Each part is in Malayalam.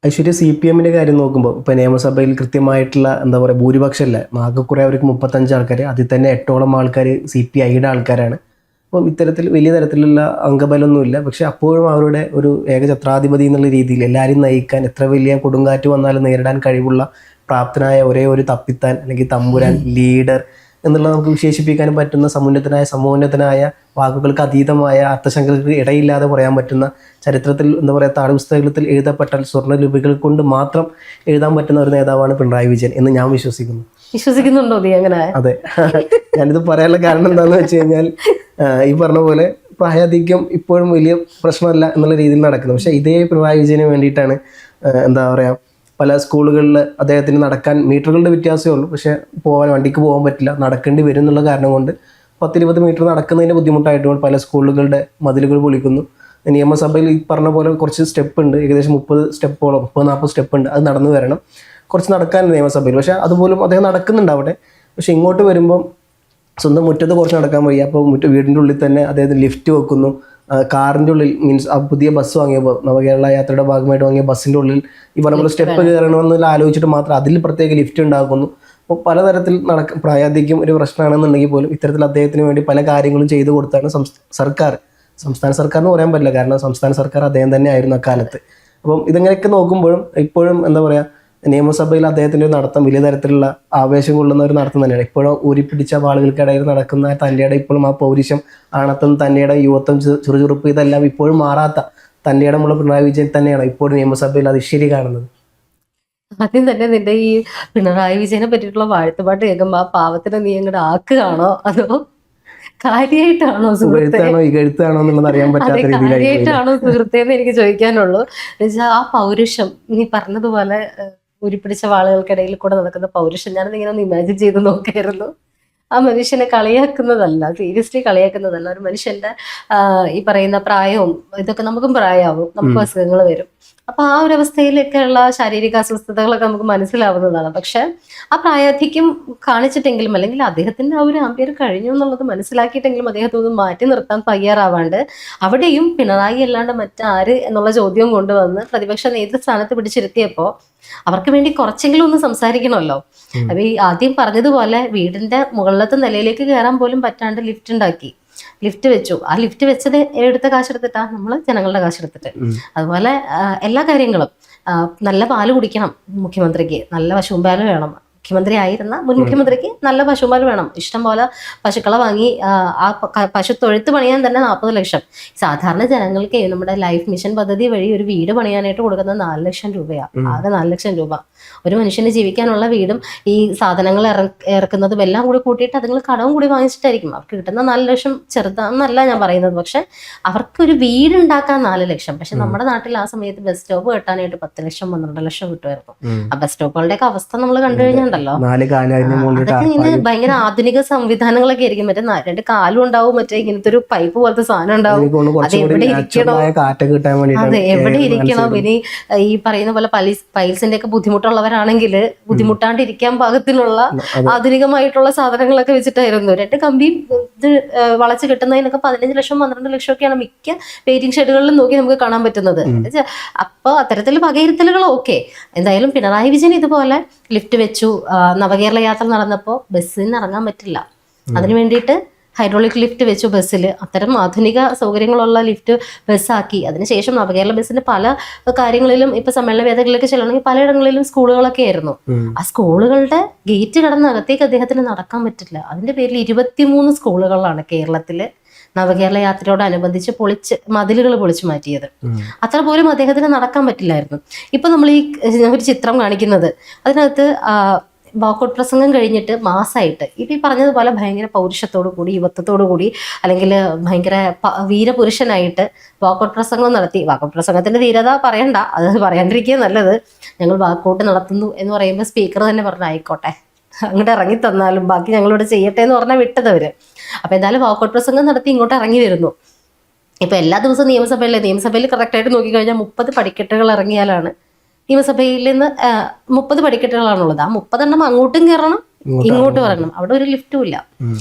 ഐശ്വര്യ CPM കാര്യം നോക്കുമ്പോൾ ഇപ്പോൾ നിയമസഭയിൽ കൃത്യമായിട്ടുള്ള എന്താ പറയുക ഭൂരിപക്ഷമല്ല, ആകെക്കുറെ അവർക്ക് 35 ആൾക്കാർ, അതിൽ തന്നെ 8ഓളം ആൾക്കാർ CPIയുടെ ആൾക്കാരാണ്. അപ്പം ഇത്തരത്തിൽ വലിയ തരത്തിലുള്ള അംഗബലമൊന്നുമില്ല. പക്ഷെ അപ്പോഴും അവരുടെ ഒരു ഏകഛത്രാധിപതി എന്നുള്ള രീതിയിൽ എല്ലാവരെയും നയിക്കാൻ, എത്ര വലിയ കൊടുങ്കാറ്റ് വന്നാലും നേരിടാൻ കഴിവുള്ള പ്രാപ്തനായ ഒരേ ഒരു തപ്പിത്താൻ അല്ലെങ്കിൽ തമ്പുരാൻ, ലീഡർ എന്നുള്ളത് നമുക്ക് വിശേഷിപ്പിക്കാൻ പറ്റുന്ന സമോന്നതനായ വാക്കുകൾക്ക് അതീതമായ അർത്ഥശങ്കൾക്ക് ഇടയില്ലാതെ പറയാൻ പറ്റുന്ന, ചരിത്രത്തിൽ എന്താ പറയുക താളുപുസ്തകത്തിൽ എഴുതപ്പെട്ട സ്വർണ്ണലിപികൾ കൊണ്ട് മാത്രം എഴുതാൻ പറ്റുന്ന ഒരു നേതാവാണ് പിണറായി വിജയൻ എന്ന് ഞാൻ വിശ്വസിക്കുന്നുണ്ടോ നീ അങ്ങനെ? അതെ. ഞാനിത് പറയാനുള്ള കാരണം എന്താണെന്ന് വെച്ച് കഴിഞ്ഞാൽ, ഈ പറഞ്ഞ പോലെ പ്രായാധിക്യം ഇപ്പോഴും വലിയ പ്രശ്നമല്ല എന്നുള്ള രീതിയിൽ നടക്കുന്നത്. പക്ഷേ ഇതേ പിണറായി വിജയന് വേണ്ടിയിട്ടാണ് എന്താ പറയുക പല സ്കൂളുകളിൽ അദ്ദേഹത്തിന് നടക്കാൻ മീറ്ററുകളുടെ വ്യത്യാസമേ ഉള്ളൂ, പക്ഷേ വണ്ടിക്ക് പോകാൻ പറ്റില്ല, നടക്കേണ്ടി വരും എന്നുള്ള കാരണം കൊണ്ട് 10-20 മീറ്റർ നടക്കുന്നതിൻ്റെ ബുദ്ധിമുട്ടായിട്ട് പല സ്കൂളുകളുടെ മതിലുകൾ പൊളിക്കുന്നു. നിയമസഭയിൽ ഈ പറഞ്ഞ പോലെ കുറച്ച് സ്റ്റെപ്പ് ഉണ്ട്, ഏകദേശം 30 സ്റ്റെപ്പോളം 30-40 സ്റ്റെപ്പ് ഉണ്ട്, അത് നടന്നു വരണം, കുറച്ച് നടക്കാൻ നിയമസഭയിൽ. പക്ഷേ അതുപോലും അദ്ദേഹം നടക്കുന്നുണ്ട് അവിടെ. പക്ഷെ ഇങ്ങോട്ട് വരുമ്പം സ്വന്തം മുറ്റത്ത് കുറച്ച് നടക്കാൻ വയ്യ. അപ്പോൾ വീടിൻ്റെ ഉള്ളിൽ തന്നെ അദ്ദേഹത്തിന് ലിഫ്റ്റ് വെക്കുന്നു. കാറിൻ്റെ ഉള്ളിൽ മീൻസ് ആ പുതിയ ബസ് വാങ്ങിയപ്പോൾ, നവകേരള യാത്രയുടെ ഭാഗമായിട്ട് വാങ്ങിയ ബസ്സിൻ്റെ ഉള്ളിൽ ഈ പറഞ്ഞ സ്റ്റെപ്പ് കയറണമെന്നുള്ള ആലോചിച്ചിട്ട് മാത്രം അതിൽ പ്രത്യേക ലിഫ്റ്റ് ഉണ്ടാക്കുന്നു. അപ്പോൾ പലതരത്തിൽ പ്രായാധിക്യം ഒരു പ്രശ്നമാണെന്നുണ്ടെങ്കിൽ പോലും ഇത്തരത്തിൽ അദ്ദേഹത്തിന് വേണ്ടി പല കാര്യങ്ങളും ചെയ്തു കൊടുത്താണ് സംസ്ഥാന സർക്കാർ എന്ന് പറയാൻ പറ്റില്ല, കാരണം സംസ്ഥാന സർക്കാർ അദ്ദേഹം തന്നെ ആയിരുന്നു അക്കാലത്ത്. അപ്പം ഇതെങ്ങനെയൊക്കെ നോക്കുമ്പോഴും ഇപ്പോഴും എന്താ പറയുക നിയമസഭയിൽ അദ്ദേഹത്തിൻ്റെ നടത്തം വലിയ തരത്തിലുള്ള ആവേശം കൊള്ളുന്ന ഒരു നടത്തം തന്നെയാണ്. ഇപ്പോഴും ഊരിപ്പിടിച്ച ആളുകൾക്കിടയിൽ നടക്കുന്ന തൻ്റെയുടെ ഇപ്പോഴും ആ പൗരുഷം, ആണത്തം, തൻ്റെയുടെ യുവത്വം, ചുറുചുറുപ്പ് ഇതെല്ലാം ഇപ്പോഴും മാറാത്ത തൻ്റെയിടമുള്ള പിണറായി വിജയൻ തന്നെയാണ് ഇപ്പോഴും നിയമസഭയിൽ അത് ശരി കാണുന്നത്. ആദ്യം തന്നെ നിന്റെ ഈ പിണറായി വിജയനെ പറ്റിയിട്ടുള്ള വാഴ്ത്തുപാട്ട് കേൾക്കുമ്പോൾ ആ പാവത്തിനെ നീ അങ്ങോട്ട് ആക്കുകയാണോ അതോ കാര്യമായിട്ടാണോ സുഹൃത്താണോ എന്നുള്ളത് അറിയാൻ പറ്റാത്ത കാര്യമായിട്ടാണോ സുഹൃത്തേന്ന് എനിക്ക് ചോദിക്കാനുള്ളൂ. എന്നുവെച്ചാൽ ആ പൗരുഷം നീ പറഞ്ഞതുപോലെ ഉരുപ്പിടിച്ച വാളുകൾക്കിടയിൽ കൂടെ നടക്കുന്ന പൗരുഷം ഞാനത് ഇങ്ങനെ ഒന്ന് ഇമാജിൻ ചെയ്ത് നോക്കായിരുന്നു. ആ മനുഷ്യനെ കളിയാക്കുന്നതല്ല, സീരിയസ്ലി കളിയാക്കുന്നതല്ല. ഒരു മനുഷ്യന്റെ ഈ പറയുന്ന പ്രായവും ഇതൊക്കെ നമുക്കും പ്രായമാവും, നമുക്ക് അസുഖങ്ങൾ വരും. അപ്പൊ ആ ഒരു അവസ്ഥയിലൊക്കെയുള്ള ശാരീരിക അസ്വസ്ഥതകളൊക്കെ നമുക്ക് മനസ്സിലാവുന്നതാണ്. പക്ഷെ ആ പ്രായാധിക്യം കാണിച്ചിട്ടെങ്കിലും അല്ലെങ്കിൽ അദ്ദേഹത്തിന്റെ ആ ഒരു ആംബിയർ കഴിഞ്ഞു എന്നുള്ളത് മനസ്സിലാക്കിയിട്ടെങ്കിലും അദ്ദേഹത്തെ ഒന്ന് മാറ്റി നിർത്താൻ തയ്യാറാവാണ്ട് അവിടെയും പിണറായി അല്ലാണ്ട് മറ്റാര് എന്നുള്ള ചോദ്യം കൊണ്ടുവന്ന് പ്രതിപക്ഷ നേതൃസ്ഥാനത്ത് പിടിച്ചിരുത്തിയപ്പോ അവർക്ക് വേണ്ടി കുറച്ചെങ്കിലും ഒന്ന് സംസാരിക്കണമല്ലോ. അപ്പൊ ഈ ആദ്യം പറഞ്ഞതുപോലെ വീടിന്റെ മുകളിലത്തെ നിലയിലേക്ക് കയറാൻ പോലും പറ്റാണ്ട് ലിഫ്റ്റ് ഉണ്ടാക്കി, ലിഫ്റ്റ് വെച്ചു. ആ ലിഫ്റ്റ് വെച്ചത് എടുത്ത കാശെടുത്തിട്ടാ, നമ്മള് ജനങ്ങളുടെ കാശെടുത്തിട്ട്. അതുപോലെ എല്ലാ കാര്യങ്ങളും നല്ല പാല് കുടിക്കണം മുഖ്യമന്ത്രിക്ക്, നല്ല പശുമ്പാല് വേണം. മുഖ്യമന്ത്രി ആയിരുന്ന മുൻ മുഖ്യമന്ത്രിക്ക് നല്ല പശുമ്പാൽ വേണം. ഇഷ്ടം പോലെ പശുക്കളെ വാങ്ങി ആ പശു തൊഴുത്ത് പണിയാൻ തന്നെ 40 ലക്ഷം. സാധാരണ ജനങ്ങൾക്ക് നമ്മുടെ ലൈഫ് മിഷൻ പദ്ധതി വഴി ഒരു വീട് പണിയാനായിട്ട് കൊടുക്കുന്നത് 4 ലക്ഷം രൂപയാണ്. ആകെ 4 ലക്ഷം രൂപ. ഒരു മനുഷ്യന് ജീവിക്കാനുള്ള വീടും ഈ സാധനങ്ങൾ ഇറക്കുന്നതും എല്ലാം കൂടി കൂട്ടിയിട്ട് അതുങ്ങൾ കടവും കൂടി വാങ്ങിച്ചിട്ടായിരിക്കും അവർക്ക് കിട്ടുന്ന 4 ലക്ഷം. ചെറുതാണെന്നല്ല ഞാൻ പറയുന്നത്, പക്ഷെ അവർക്കൊരു വീടുണ്ടാക്കാൻ 4 ലക്ഷം. പക്ഷെ നമ്മുടെ നാട്ടിൽ ആ സമയത്ത് ബസ് സ്റ്റോപ്പ് കെട്ടാനായിട്ട് 10 ലക്ഷം 12 ലക്ഷം കിട്ടുമായിരുന്നു. ആ ബസ് സ്റ്റോപ്പുകളുടെയൊക്കെ അവസ്ഥ നമ്മൾ കണ്ടു കഴിഞ്ഞാൽ അതൊക്കെ ഇങ്ങനെ ഭയങ്കര ആധുനിക സംവിധാനങ്ങളൊക്കെ ആയിരിക്കും. മറ്റേ 2 കാലും ഉണ്ടാവും, മറ്റേ ഇങ്ങനത്തെ ഒരു പൈപ്പ് പോലത്തെ സാധനം ഉണ്ടാവും. അത് എവിടെ ഇരിക്കണം, അതെ എവിടെ ഇരിക്കണം. ഇനി ഈ പറയുന്ന പോലെ പൈൽസിന്റെ ഒക്കെ ബുദ്ധിമുട്ടുള്ളവരാണെങ്കിൽ ബുദ്ധിമുട്ടാണ്ടിരിക്കാൻ പാകത്തിനുള്ള ആധുനികമായിട്ടുള്ള സാധനങ്ങളൊക്കെ വെച്ചിട്ടായിരുന്നു. 2 കമ്പിയും ഇത് വളച്ച് കിട്ടുന്നതിനൊക്കെ 15 ലക്ഷം 12 ലക്ഷം ഒക്കെയാണ് മിക്ക വെയിറ്റിംഗ് ഷെഡുകളിലും നോക്കി നമുക്ക് കാണാൻ പറ്റുന്നത്. അപ്പൊ അത്തരത്തിൽ വകയിരുത്തലുകൾ ഓക്കെ. എന്തായാലും പിണറായി വിജയൻ ഇതുപോലെ ലിഫ്റ്റ് വെച്ചു. നവകേരള യാത്ര നടന്നപ്പോൾ ബസ്സിന് ഇറങ്ങാൻ പറ്റില്ല, അതിനു വേണ്ടിയിട്ട് ഹൈഡ്രോളിക് ലിഫ്റ്റ് വെച്ചു ബസ്സിൽ. അത്തരം ആധുനിക സൗകര്യങ്ങളുള്ള ലിഫ്റ്റ് ബസ്സാക്കി. അതിനുശേഷം നവകേരള ബസ്സിന്റെ പല കാര്യങ്ങളിലും ഇപ്പൊ സമ്മേളന വേദികളിലേക്ക് ചെല്ലണമെങ്കിൽ പലയിടങ്ങളിലും സ്കൂളുകളൊക്കെ ആയിരുന്നു. ആ സ്കൂളുകളുടെ ഗേറ്റ് കടന്ന് അകത്തേക്ക് അദ്ദേഹത്തിന് നടക്കാൻ പറ്റില്ല. അതിന്റെ പേരിൽ 23 സ്കൂളുകളാണ് കേരളത്തില് നവകേരള യാത്രയോടനുബന്ധിച്ച് മതിലുകൾ പൊളിച്ചു മാറ്റിയത്. അത്ര പോലും അദ്ദേഹത്തിന് നടക്കാൻ പറ്റില്ലായിരുന്നു. ഇപ്പൊ നമ്മൾ ഈ ഒരു ചിത്രം കാണിക്കുന്നത്, അതിനകത്ത് വാക്കൗട്ട് പ്രസംഗം കഴിഞ്ഞിട്ട് മാസമായിട്ട് ഇപ്പം ഈ പറഞ്ഞതുപോലെ ഭയങ്കര പൗരുഷത്തോടു കൂടി, യുവത്വത്തോടു കൂടി, അല്ലെങ്കിൽ ഭയങ്കര വീരപുരുഷനായിട്ട് വാക്കൗട്ട് പ്രസംഗം നടത്തി. വാക്കൗട്ട് പ്രസംഗത്തിന്റെ ധീരത പറയണ്ട, അത് പറയാണ്ടിരിക്കുക നല്ലത്. ഞങ്ങൾ വാക്കൗട്ട് നടത്തുന്നു എന്ന് പറയുമ്പോൾ സ്പീക്കർ തന്നെ പറഞ്ഞു ആയിക്കോട്ടെ, അങ്ങോട്ട് ഇറങ്ങി തന്നാലും ബാക്കി ഞങ്ങളിവിടെ ചെയ്യട്ടെ എന്ന് പറഞ്ഞാൽ വിട്ടതവര്. അപ്പൊ എന്തായാലും വാക്കൗട്ട് പ്രസംഗം നടത്തി ഇങ്ങോട്ട് ഇറങ്ങി വരുന്നു. ഇപ്പൊ എല്ലാ ദിവസവും നിയമസഭയിൽ കറക്റ്റായിട്ട് നോക്കിക്കഴിഞ്ഞാൽ 30 പടിക്കെട്ടുകൾ ഇറങ്ങിയാലാണ് നിയമസഭയിൽ നിന്ന് 30 പടിക്കെട്ടുകളാണുള്ളത്. ആ 30 എണ്ണം അങ്ങോട്ടും കയറണം, ഇങ്ങോട്ട് ഇറങ്ങണം. അവിടെ ഒരു ലിഫ്റ്റും ഇല്ല.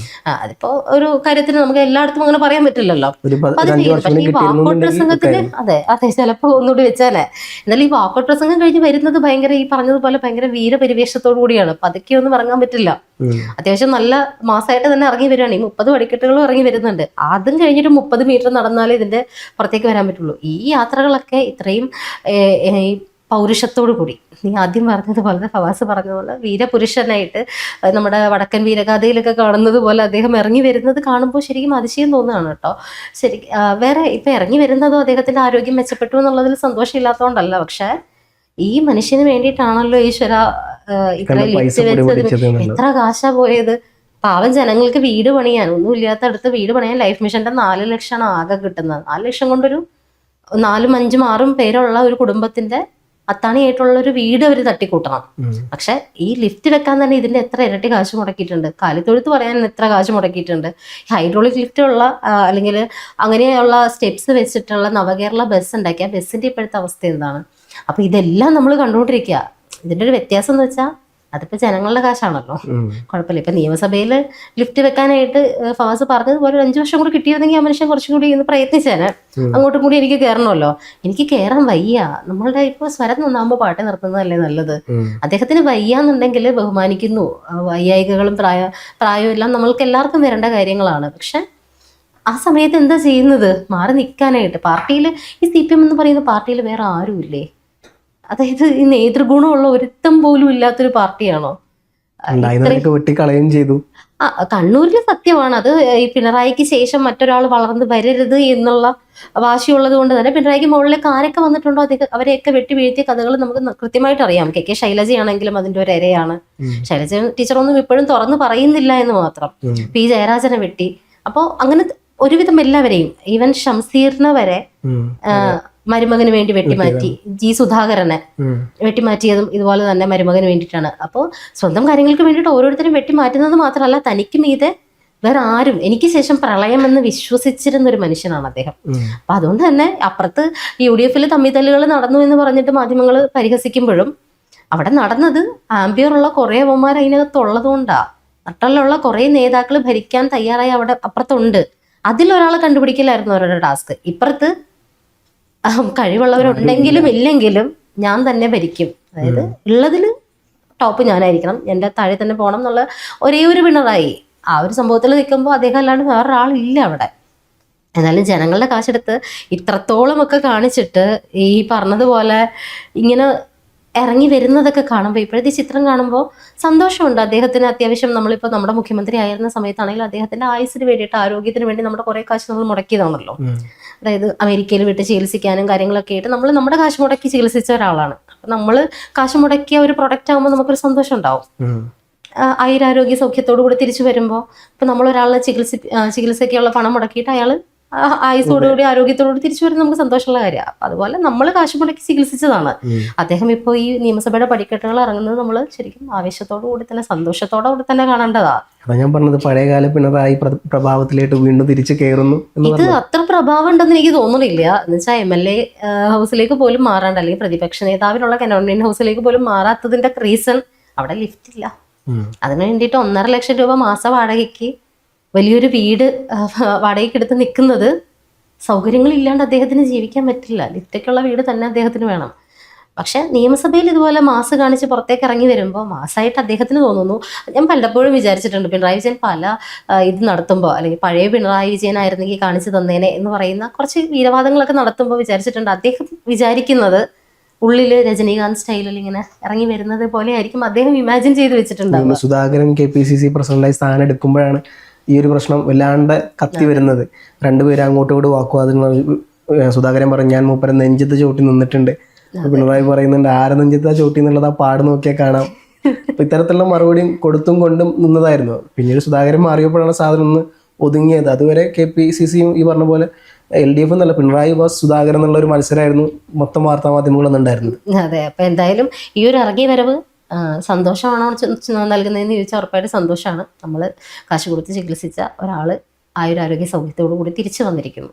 അതിപ്പോ ഒരു കാര്യത്തിന് നമുക്ക് എല്ലായിടത്തും അങ്ങനെ പറയാൻ പറ്റില്ലല്ലോ. അപ്പൊ അത് ചെയ്യും. പക്ഷെ ഈ വാക്കൗട്ട് പ്രസംഗത്തിന് അതെ ചിലപ്പോ ഒന്നുകൂടി വെച്ചാലേ. എന്നാലും ഈ വാക്കൗട്ട് പ്രസംഗം കഴിഞ്ഞ് വരുന്നത് ഭയങ്കര ഈ പറഞ്ഞതുപോലെ ഭയങ്കര വീരപരിവേഷത്തോടു കൂടിയാണ്. പതുക്കെ ഒന്നും ഇറങ്ങാൻ പറ്റില്ല. അത്യാവശ്യം നല്ല മാസമായിട്ട് തന്നെ ഇറങ്ങി വരികയാണ്. ഈ 30 പടിക്കെട്ടുകളും ഇറങ്ങി വരുന്നുണ്ട്. അതും കഴിഞ്ഞിട്ട് 30 മീറ്റർ നടന്നാലേ ഇതിന്റെ പുറത്തേക്ക് വരാൻ പറ്റുള്ളൂ. ഈ യാത്രകളൊക്കെ ഇത്രയും പൗരുഷത്തോടു കൂടി, നീ ആദ്യം പറഞ്ഞതുപോലെ ഫവാസ് പറഞ്ഞതുപോലെ വീരപുരുഷനായിട്ട് നമ്മുടെ വടക്കൻ വീരഗാഥയിലൊക്കെ കാണുന്നത് പോലെ അദ്ദേഹം ഇറങ്ങി വരുന്നത് കാണുമ്പോൾ ശരിക്കും അതിശയം തോന്നുകയാണ് കേട്ടോ. ശരി, വേറെ ഇപ്പൊ ഇറങ്ങി വരുന്നതോ അദ്ദേഹത്തിന്റെ ആരോഗ്യം മെച്ചപ്പെട്ടു എന്നുള്ളതിൽ സന്തോഷമില്ലാത്തതുകൊണ്ടല്ല. പക്ഷെ ഈ മനുഷ്യന് വേണ്ടിയിട്ടാണല്ലോ ഈശ്വര ഇത്ര ലിഫ്റ്റ് വെച്ചത്, എത്ര കാശാ പോയത്. പാവം ജനങ്ങൾക്ക് വീട് പണിയാൻ, ഒന്നും ഇല്ലാത്തടുത്ത് വീട് പണിയാൻ ലൈഫ് മിഷന്റെ 4 ലക്ഷമാണ് ആകെ കിട്ടുന്നത്. 4 ലക്ഷം കൊണ്ടൊരു 4, 5, 6 പേരുള്ള ഒരു കുടുംബത്തിന്റെ അത്താണിയായിട്ടുള്ള ഒരു വീട് അവർ തട്ടിക്കൂട്ടണം. പക്ഷെ ഈ ലിഫ്റ്റ് വെക്കാൻ തന്നെ ഇതിന്റെ എത്ര ഇരട്ടി കാശ് മുടക്കിയിട്ടുണ്ട്. കാലിത്തൊഴുത്ത് പറയാൻ എത്ര കാശ് മുടക്കിയിട്ടുണ്ട്. ഹൈഡ്രോളിക് ലിഫ്റ്റുള്ള അല്ലെങ്കിൽ അങ്ങനെയുള്ള സ്റ്റെപ്സ് വെച്ചിട്ടുള്ള നവകേരള ബസ് ഉണ്ടാക്കിയ ബസ്സിന്റെ ഇപ്പോഴത്തെ അവസ്ഥ എന്താണ്? അപ്പൊ ഇതെല്ലാം നമ്മൾ കണ്ടുകൊണ്ടിരിക്കുക. ഇതിന്റെ ഒരു വ്യത്യാസം എന്ന് വെച്ചാൽ അതിപ്പോ ജനങ്ങളുടെ കാശാണല്ലോ, കുഴപ്പമില്ല. ഇപ്പൊ നിയമസഭയിൽ ലിഫ്റ്റ് വെക്കാനായിട്ട് ഫവാസ് പറഞ്ഞതുപോലെ ഒരു 5 വർഷം കൂടി കിട്ടിയിരുന്നെങ്കിൽ ആ മനുഷ്യൻ കുറച്ചും കൂടി ഇന്ന് പ്രയത്നിച്ചേനെ. അങ്ങോട്ടും കൂടി എനിക്ക് കയറണമല്ലോ, എനിക്ക് കയറാൻ വയ്യ. നമ്മളുടെ ഇപ്പൊ സ്വരം നന്നാകുമ്പോൾ പാട്ട് നിർത്തുന്നതല്ലേ നല്ലത്. അദ്ദേഹത്തിന് വയ്യാന്നുണ്ടെങ്കിൽ ബഹുമാനിക്കുന്നു. വയ്യായികകളും പ്രായവും എല്ലാം നമ്മൾക്ക് എല്ലാവർക്കും വരേണ്ട കാര്യങ്ങളാണ്. പക്ഷെ ആ സമയത്ത് എന്താ ചെയ്യുന്നത്? മാറി നിൽക്കാനായിട്ട്. പാർട്ടിയിൽ ഈ CPM എന്ന് പറയുന്ന പാർട്ടിയിൽ വേറെ ആരുമില്ലേ? അതായത് ഈ നേതൃഗുണമുള്ള ഒരുത്തം പോലും ഇല്ലാത്തൊരു പാർട്ടിയാണോ? വെട്ടിക്കളയും ചെയ്തു. കണ്ണൂരിൽ സത്യമാണ്. അത് ഈ പിണറായിക്ക് ശേഷം മറ്റൊരാൾ വളർന്നു വരരുത് എന്നുള്ള വാശിയുള്ളത് കൊണ്ട് തന്നെ പിണറായിക്ക് മുകളിലേക്ക് ആരൊക്കെ വന്നിട്ടുണ്ടോ അവരെയൊക്കെ വെട്ടി വീഴ്ത്തിയ കഥകൾ നമുക്ക് കൃത്യമായിട്ട് അറിയാം. KK ശൈലജയാണെങ്കിലും അതിന്റെ ഒരു ഇരയാണ്. ശൈലജ ടീച്ചറൊന്നും ഇപ്പോഴും തുറന്നു പറയുന്നില്ല എന്ന് മാത്രം. P ജയരാജനെ വെട്ടി. അപ്പോൾ അങ്ങനെ ഒരുവിധം എല്ലാവരെയും, ഈവൻ ഷംസീറിനെ വരെ മരുമകന് വേണ്ടി വെട്ടിമാറ്റി. G സുധാകരനെ വെട്ടിമാറ്റിയതും ഇതുപോലെ തന്നെ മരുമകന് വേണ്ടിയിട്ടാണ്. അപ്പോൾ സ്വന്തം കാര്യങ്ങൾക്ക് വേണ്ടിയിട്ട് ഓരോരുത്തരും വെട്ടിമാറ്റുന്നത് മാത്രമല്ല, തനിക്ക് മീതെ വേറെ ആരും, എനിക്ക് ശേഷം പ്രളയമെന്ന് വിശ്വസിച്ചിരുന്ന ഒരു മനുഷ്യനാണ് അദ്ദേഹം. അപ്പൊ അതുകൊണ്ട് തന്നെ അപ്പുറത്ത് UDF തമ്മിത്തല്ലുകൾ നടന്നു എന്ന് പറഞ്ഞിട്ട് മാധ്യമങ്ങൾ പരിഹസിക്കുമ്പോഴും അവിടെ നടന്നത് ആംബിയറുള്ള കുറെ അവന്മാർ അതിനകത്തുള്ളത് കൊണ്ടാ. നട്ടലുള്ള കുറെ നേതാക്കൾ ഭരിക്കാൻ തയ്യാറായി അവിടെ അപ്പുറത്തുണ്ട്. അതിലൊരാളെ കണ്ടുപിടിക്കലായിരുന്നു അവരുടെ ടാസ്ക്. ഇപ്പുറത്ത് കഴിവുള്ളവരുണ്ടെങ്കിലും ഇല്ലെങ്കിലും ഞാൻ തന്നെ ഭരിക്കും. അതായത് ഉള്ളതിൽ ടോപ്പ് ഞാനായിരിക്കണം, എൻ്റെ താഴെ തന്നെ പോകണം എന്നുള്ള ഒരേ ഒരു പിണറായി. ആ ഒരു സംഭവത്തിൽ നിൽക്കുമ്പോൾ അദ്ദേഹം അല്ലാണ്ട് വേറൊരാളില്ല അവിടെ. എന്നാലും ജനങ്ങളുടെ കാശെടുത്ത് ഇത്രത്തോളം ഒക്കെ കാണിച്ചിട്ട് ഈ പറഞ്ഞതുപോലെ ഇങ്ങനെ ഇറങ്ങി വരുന്നതൊക്കെ കാണുമ്പോൾ, ഇപ്പോഴത്തെ ചിത്രം കാണുമ്പോൾ സന്തോഷമുണ്ട്. അദ്ദേഹത്തിന് അത്യാവശ്യം നമ്മളിപ്പോൾ നമ്മുടെ മുഖ്യമന്ത്രി ആയിരുന്ന സമയത്താണെങ്കിൽ അദ്ദേഹത്തിന്റെ ആയുസിന് വേണ്ടിയിട്ട്, ആരോഗ്യത്തിന് വേണ്ടി നമ്മുടെ കുറെ കാശ് നമ്മൾ മുടക്കിയതാണല്ലോ. അതായത് അമേരിക്കയിൽ വിട്ട് ചികിത്സിക്കാനും കാര്യങ്ങളൊക്കെ ആയിട്ട് നമ്മൾ നമ്മുടെ കാശ് മുടക്കി ചികിത്സിച്ച ഒരാളാണ്. അപ്പം നമ്മൾ കാശ് മുടക്കിയ ഒരു പ്രൊഡക്റ്റ് ആകുമ്പോൾ നമുക്കൊരു സന്തോഷം ഉണ്ടാവും. ആയുരാരോഗ്യ സൗഖ്യത്തോടു കൂടി തിരിച്ചു വരുമ്പോൾ ഇപ്പം നമ്മളൊരാളെ ചികിത്സയ്ക്കുള്ള പണം മുടക്കിയിട്ട് അയാൾ ആയുസോടുകൂടി ആരോഗ്യത്തോടുകൂടി തിരിച്ചു വരുന്നത് നമുക്ക് സന്തോഷമുള്ള കാര്യമാണ്. അപ്പം അതുപോലെ നമ്മൾ കാശ് മുടക്കി ചികിത്സിച്ചതാണ് അദ്ദേഹം. ഇപ്പോൾ ഈ നിയമസഭയുടെ പടിക്കെട്ടുകൾ ഇറങ്ങുന്നത് നമ്മൾ ശരിക്കും ആവേശത്തോടു കൂടി തന്നെ, സന്തോഷത്തോടു കൂടി തന്നെ കാണേണ്ടതാണ്. അതാ ഞാൻ പറഞ്ഞത്, പഴയകാല പിണറായി പ്രഭാവത്തിലേക്ക് വീണ്ടും തിരിച്ചു കയറുന്നു. ഇത് അത്ര പ്രഭാവം ഉണ്ടെന്ന് എനിക്ക് തോന്നുന്നില്ല. എന്ന് വെച്ചാൽ MLA ഹൗസിലേക്ക് പോലും മാറാണ്ട്, അല്ലെങ്കിൽ പ്രതിപക്ഷ നേതാവിനുള്ള കനോൺമെന്റ് ഹൗസിലേക്ക് പോലും മാറാത്തതിന്റെ റീസൺ അവിടെ ലിഫ്റ്റ് ഇല്ല. അതിനു വേണ്ടിയിട്ട് 1.5 ലക്ഷം രൂപ മാസ വാടകയ്ക്ക് വലിയൊരു വീട് വാടകയ്ക്ക് എടുത്ത് നിൽക്കുന്നത്, സൗകര്യങ്ങളില്ലാണ്ട് അദ്ദേഹത്തിന് ജീവിക്കാൻ പറ്റില്ല. ലിഫ്റ്റൊക്കെയുള്ള വീട് തന്നെ അദ്ദേഹത്തിന് വേണം. പക്ഷെ നിയമസഭയിൽ ഇതുപോലെ മാസ് കാണിച്ച് പുറത്തേക്ക് ഇറങ്ങി വരുമ്പോൾ മാസമായിട്ട് അദ്ദേഹത്തിന് തോന്നുന്നു. ഞാൻ പലപ്പോഴും വിചാരിച്ചിട്ടുണ്ട്, പിണറായി വിജയൻ പല ഇത് നടത്തുമ്പോൾ, അല്ലെങ്കിൽ പഴയ പിണറായി വിജയൻ ആയിരുന്നെങ്കിൽ കാണിച്ചു തന്നേനെ എന്ന് പറയുന്ന കുറച്ച് വീരവാദങ്ങളൊക്കെ നടത്തുമ്പോൾ വിചാരിച്ചിട്ടുണ്ട്, അദ്ദേഹം വിചാരിക്കുന്നത് ഉള്ളില് രജനീകാന്ത് സ്റ്റൈലിൽ ഇങ്ങനെ ഇറങ്ങി വരുന്നത് പോലെ ആയിരിക്കും അദ്ദേഹം ഇമാജിൻ ചെയ്ത് വെച്ചിട്ടുണ്ടാവും. സുധാകരൻ KPCC പ്രസിഡന്റായി സ്ഥാനം എടുക്കുമ്പോഴാണ് ഈ ഒരു പ്രശ്നം വല്ലാണ്ട് കത്തി വരുന്നത്. രണ്ടുപേരും അങ്ങോട്ടും ഇങ്ങോട്ട് വാക്കുവാദങ്ങൾ. സുധാകരൻ പറഞ്ഞു, ഞാൻ മൂപ്പരെ നെഞ്ചത്ത് ചോട്ടി നിന്നിട്ടുണ്ട്. പിണറായി പറയുന്നുണ്ട്, ആരെ നെഞ്ചത്താ ചോട്ടി എന്നുള്ളത് ആ പാട് നോക്കിയാൽ കാണാം. അപ്പൊ ഇത്തരത്തിലുള്ള മറുപടിയും കൊടുത്തും കൊണ്ടും നിന്നതായിരുന്നു. പിന്നീട് സുധാകരൻ മാറിയപ്പോഴാണ് സാധനം ഒന്ന് ഒതുങ്ങിയത്. അതുവരെ KPCCയും ഈ പറഞ്ഞ പോലെ LDF എന്നല്ല, പിണറായി വാസ് സുധാകരൻ എന്നുള്ള ഒരു മത്സരമായിരുന്നു മൊത്തം വാർത്താ മാധ്യമങ്ങളൊന്നും ഉണ്ടായിരുന്നത്. അതെ. അപ്പൊ എന്തായാലും ഈ ഒരു ഇറങ്ങി വരവ് സന്തോഷമാണോ നൽകുന്നതെന്ന് ചോദിച്ചാൽ ഉറപ്പായിട്ട് സന്തോഷമാണ്. നമ്മൾ കാശ് കൊടുത്ത് ചികിത്സിച്ച ഒരാൾ ആയുരാരോഗ്യ സൗഖ്യത്തോടു കൂടി തിരിച്ചു വന്നിരിക്കുന്നു.